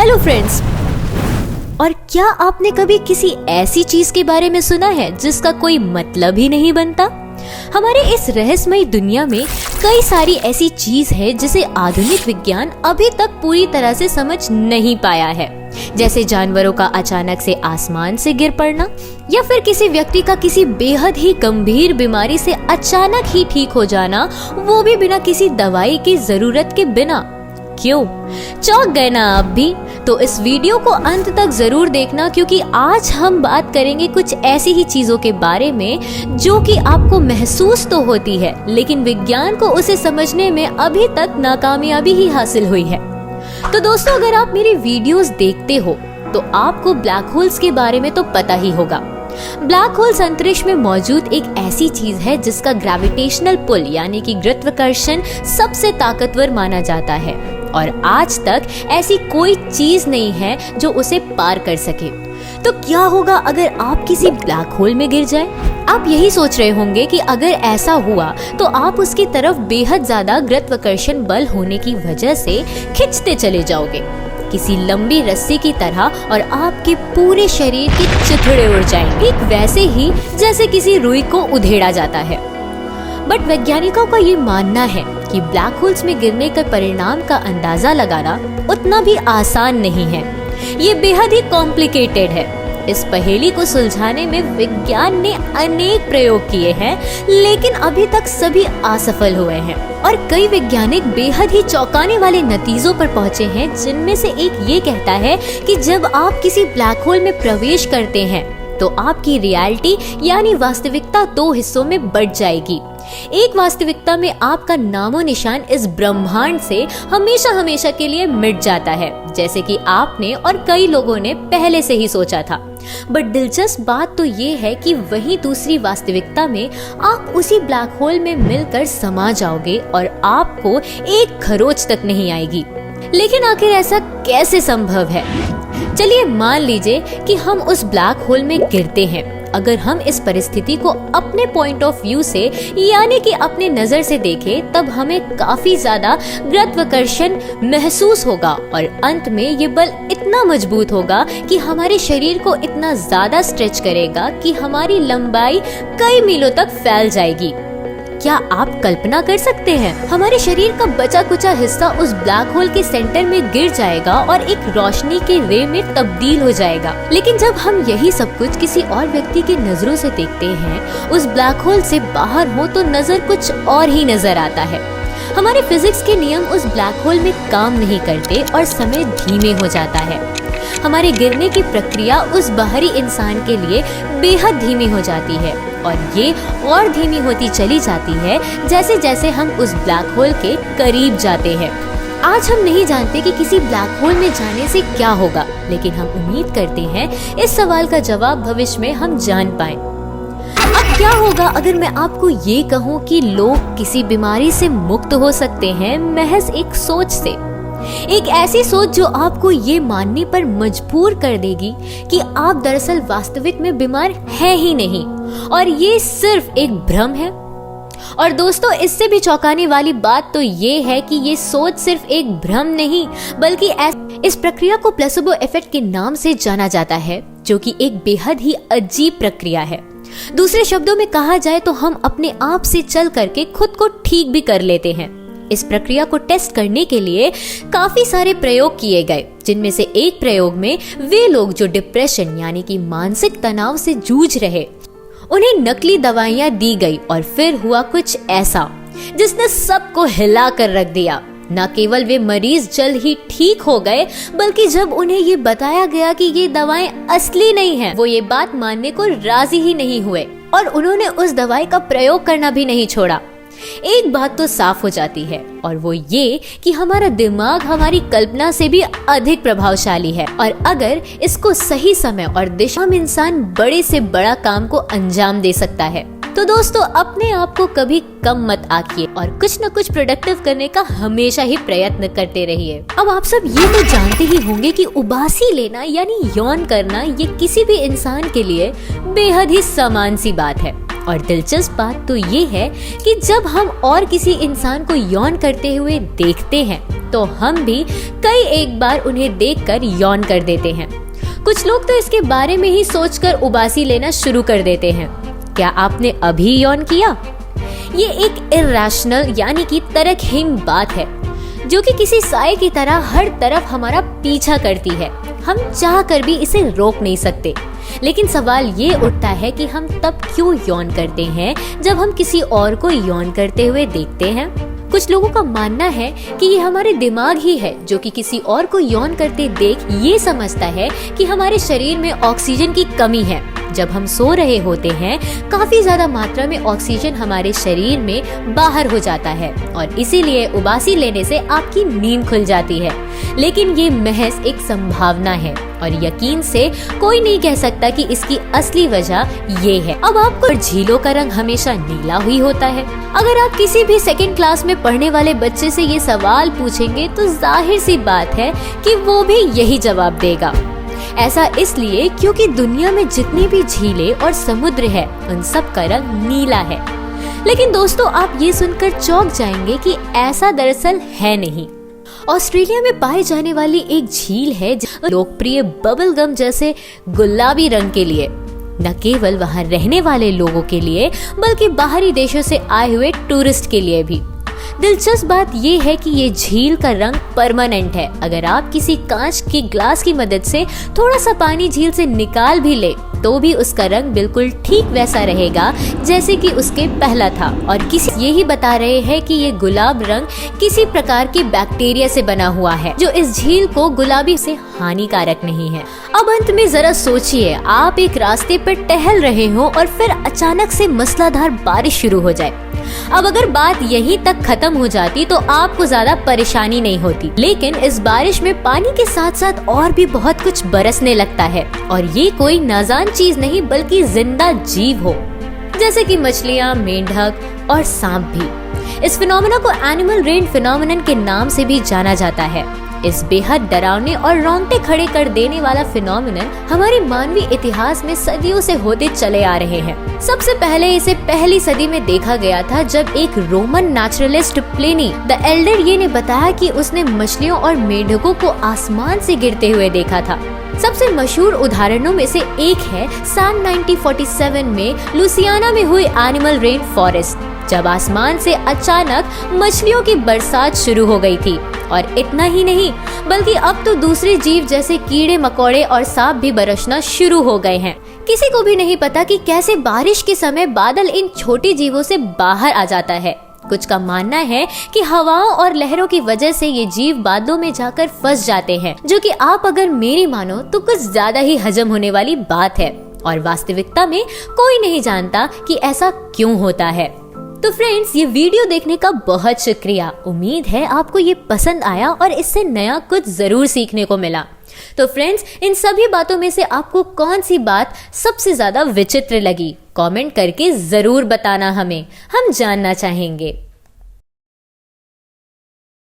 Hello friends, और क्या आपने कभी किसी ऐसी चीज के बारे में सुना है जिसका कोई मतलब ही नहीं बनता? हमारे इस रहस्यमय दुनिया में कई सारी ऐसी चीज है जिसे आधुनिक विज्ञान अभी तक पूरी तरह से समझ नहीं पाया है, जैसे जानवरों का अचानक से आसमान से गिर पड़ना, या फिर किसी व्यक्ति का किसी बेहद ही गंभीर बीमारी से अचानक ही ठीक हो जाना, वो भी बिना किसी दवाई की जरूरत के बिना। क्यों चौंक गए ना आप भी? तो इस वीडियो को अंत तक जरूर देखना, क्योंकि आज हम बात करेंगे कुछ ऐसी ही चीजों के बारे में जो कि आपको महसूस तो होती है, लेकिन विज्ञान को उसे समझने में अभी तक नाकामयाबी ही हासिल हुई है। तो दोस्तों, अगर आप मेरी वीडियोस देखते हो तो आपको ब्लैक होल्स के बारे में तो पता ही होगा। ब्लैक होल्स अंतरिक्ष में मौजूद एक ऐसी चीज है जिसका ग्रेविटेशनल पुल यानी कि गुरुत्वाकर्षण सबसे ताकतवर माना जाता है, और आज तक ऐसी कोई चीज नहीं है जो उसे पार कर सके। तो क्या होगा अगर आप किसी ब्लैक होल में गिर जाए? आप यही सोच रहे होंगे कि अगर ऐसा हुआ तो आप उसकी तरफ बेहद ज्यादा गुरुत्वाकर्षण बल होने की वजह से खिंचते चले जाओगे, किसी लंबी रस्सी की तरह, और आपके पूरे शरीर के चिथड़े उड़ जाएंगे, ठीक वैसे ही जैसे किसी रुई को उधेड़ा जाता है। बट वैज्ञानिकों का ये मानना है कि ब्लैक होल्स में गिरने के परिणाम का अंदाजा लगाना उतना भी आसान नहीं है। ये बेहद ही कॉम्प्लिकेटेड है। इस पहेली को सुलझाने में विज्ञान ने अनेक प्रयोग किए हैं, लेकिन अभी तक सभी असफल हुए हैं, और कई वैज्ञानिक बेहद ही चौंकाने वाले नतीजों पर पहुंचे हैं, जिनमें से एक ये कहता है कि जब आप किसी ब्लैक होल में प्रवेश करते हैं तो आपकी रियलिटी यानी वास्तविकता दो हिस्सों में बंट जाएगी। एक वास्तविकता में आपका नामो निशान इस ब्रह्मांड से हमेशा हमेशा के लिए मिट जाता है, जैसे कि आपने और कई लोगों ने पहले से ही सोचा था। बट दिलचस्प बात तो ये है कि वहीं दूसरी वास्तविकता में आप उसी ब्लैक होल में मिलकर समा जाओगे और आपको एक खरोच तक नहीं आएगी। लेकिन आखिर ऐसा कैसे संभव है? चलिए मान लीजिए कि हम उस ब्लैक होल में गिरते हैं। अगर हम इस परिस्थिति को अपने पॉइंट ऑफ व्यू से यानी कि अपने नजर से देखें, तब हमें काफी ज्यादा गुरुत्वाकर्षण महसूस होगा, और अंत में ये बल इतना मजबूत होगा कि हमारे शरीर को इतना ज्यादा स्ट्रेच करेगा कि हमारी लंबाई कई मीलों तक फैल जाएगी। क्या आप कल्पना कर सकते हैं? हमारे शरीर का बचा कुचा हिस्सा उस ब्लैक होल के सेंटर में गिर जाएगा और एक रोशनी के रे में तब्दील हो जाएगा। लेकिन जब हम यही सब कुछ किसी और व्यक्ति की नजरों से देखते हैं, उस ब्लैक होल से बाहर हो, तो नजर कुछ और ही नजर आता है। हमारे फिजिक्स के नियम उस ब्लैक होल में काम नहीं करते और समय धीमे हो जाता है। हमारे गिरने की प्रक्रिया उस बाहरी इंसान के लिए बेहद धीमी हो जाती है, और ये और धीमी होती चली जाती है जैसे जैसे हम उस ब्लैक होल के करीब जाते हैं। आज हम नहीं जानते कि किसी ब्लैक होल में जाने से क्या होगा, लेकिन हम उम्मीद करते हैं इस सवाल का जवाब भविष्य में हम जान पाएं। अब क्या होगा अगर मैं आपको ये कहूँ कि लोग किसी बीमारी से मुक्त हो सकते हैं महज एक सोच से? एक ऐसी सोच जो आपको ये मानने पर मजबूर कर देगी कि आप दरअसल वास्तविक में बीमार हैं ही नहीं, और ये सिर्फ एक भ्रम है। और दोस्तों, इससे भी चौंकाने वाली बात तो ये है कि ये सोच सिर्फ एक भ्रम नहीं, बल्कि इस प्रक्रिया को प्लेसिबो इफेक्ट के नाम से जाना जाता है, जो कि एक बेहद ही अजीब प्रक्रिया है। दूसरे शब्दों में कहा जाए तो हम अपने आप से चल करके खुद को ठीक भी कर लेते हैं। इस प्रक्रिया को टेस्ट करने के लिए काफी सारे प्रयोग किए गए, जिनमें से एक प्रयोग में वे लोग जो डिप्रेशन यानी कि मानसिक तनाव से जूझ रहे, उन्हें नकली दवाइयां दी गई, और फिर हुआ कुछ ऐसा जिसने सबको हिला कर रख दिया। न केवल वे मरीज जल्द ही ठीक हो गए, बल्कि जब उन्हें ये बताया गया कि ये दवाएं असली नहीं हैं, वो ये बात मानने को राजी ही नहीं हुए, और उन्होंने उस दवाई का प्रयोग करना भी नहीं छोड़ा। एक बात तो साफ हो जाती है, और वो ये कि हमारा दिमाग हमारी कल्पना से भी अधिक प्रभावशाली है, और अगर इसको सही समय और दिशा में इंसान बड़े से बड़ा काम को अंजाम दे सकता है। तो दोस्तों, अपने आप को कभी कम मत आंकिए, और कुछ न कुछ प्रोडक्टिव करने का हमेशा ही प्रयत्न करते रहिए। अब आप सब ये तो जानते ही होंगे कि उबासी लेना यानी यौन करना, ये किसी भी इंसान के लिए बेहद ही समान सी बात है। और दिलचस्प बात तो ये है कि जब हम और किसी इंसान को यौन करते हुए देखते हैं, तो हम भी कई एक बार उन्हें देखकर यौन कर देते हैं। कुछ लोग तो इसके बारे में ही सोचकर उबासी लेना शुरू कर देते हैं। क्या आपने अभी यौन किया? ये एक इर्रेशनल यानी कि तर्कहीन बात है जो कि किसी साए की तरह हर तरफ हमारा पीछा करती है। हम चाह कर भी इसे रोक नहीं सकते। लेकिन सवाल ये उठता है कि हम तब क्यों यौन करते हैं जब हम किसी और को यौन करते हुए देखते हैं। कुछ लोगों का मानना है कि ये हमारे दिमाग ही है जो कि किसी और को यौन करते देख ये समझता है कि हमारे शरीर में ऑक्सीजन की कमी है। जब हम सो रहे होते हैं काफी ज्यादा मात्रा में ऑक्सीजन हमारे शरीर में बाहर हो जाता है और इसीलिए उबासी लेने से आपकी नींद खुल जाती है। लेकिन ये महज एक संभावना है और यकीन से कोई नहीं कह सकता कि इसकी असली वजह ये है। अब आपको झीलों का रंग हमेशा नीला ही होता है। अगर आप किसी भी सेकंड क्लास में पढ़ने वाले बच्चे से ये सवाल पूछेंगे तो जाहिर सी बात है कि वो भी यही जवाब देगा। ऐसा इसलिए क्योंकि दुनिया में जितनी भी झीलें और समुद्र है उन सब का रंग नीला है। लेकिन दोस्तों आप ये सुनकर चौंक जाएंगे कि ऐसा दरअसल है नहीं। ऑस्ट्रेलिया में पाए जाने वाली एक झील है लोकप्रिय बबल गम जैसे गुलाबी रंग के लिए, न केवल वहां रहने वाले लोगों के लिए बल्कि बाहरी देशों से आए हुए टूरिस्ट के लिए भी। दिलचस्प बात ये है कि ये झील का रंग परमानेंट है। अगर आप किसी कांच के ग्लास की मदद से थोड़ा सा पानी झील से निकाल भी ले तो भी उसका रंग बिल्कुल ठीक वैसा रहेगा जैसे कि उसके पहला था। और किसी यही बता रहे हैं कि ये गुलाब रंग किसी प्रकार के बैक्टीरिया से बना हुआ है जो इस झील को गुलाबी से हानिकारक नहीं है। अब अंत में जरा सोचिए, आप एक रास्ते पर टहल रहे हो और फिर अचानक से मूसलाधार बारिश शुरू हो जाए। अब अगर बात यहीं तक खत्म हो जाती तो आपको ज्यादा परेशानी नहीं होती, लेकिन इस बारिश में पानी के साथ साथ और भी बहुत कुछ बरसने लगता है और ये कोई नाजान चीज नहीं बल्कि जिंदा जीव हो जैसे कि मछलियाँ, मेंढक और सांप भी। इस फिनोमेना को एनिमल रेन फिनोमेनन के नाम से भी जाना जाता है। इस बेहद डरावने और रोंगटे खड़े कर देने वाला फिनोमेनन हमारे मानवीय इतिहास में सदियों से होते चले आ रहे हैं। सबसे पहले इसे पहली सदी में देखा गया था जब एक Roman naturalist Pliny the Elder ने बताया कि उसने मछलियों और मेंढकों को आसमान से गिरते हुए देखा था। सबसे मशहूर उदाहरणों में से एक है सन 1947 में लुसियाना में हुई एनिमल रेन फॉरेस्ट, जब आसमान से अचानक मछलियों की बरसात शुरू हो गई थी। और इतना ही नहीं बल्कि अब तो दूसरे जीव जैसे कीड़े मकोड़े और सांप भी बरसना शुरू हो गए हैं। किसी को भी नहीं पता कि कैसे बारिश के समय बादल इन छोटे जीवों से बाहर आ जाता है। कुछ का मानना है कि हवाओं और लहरों की वजह से ये जीव बादलों में जाकर फंस जाते हैं, जो कि आप अगर मेरी मानो तो कुछ ज्यादा ही हजम होने वाली बात है और वास्तविकता में कोई नहीं जानता कि ऐसा क्यों होता है। तो फ्रेंड्स, ये वीडियो देखने का बहुत शुक्रिया। उम्मीद है आपको ये पसंद आया और इससे नया कुछ जरूर सीखने को मिला। तो फ्रेंड्स, इन सभी बातों में से आपको कौन सी बात सबसे ज्यादा विचित्र लगी? कमेंट करके जरूर बताना, हमें हम जानना चाहेंगे।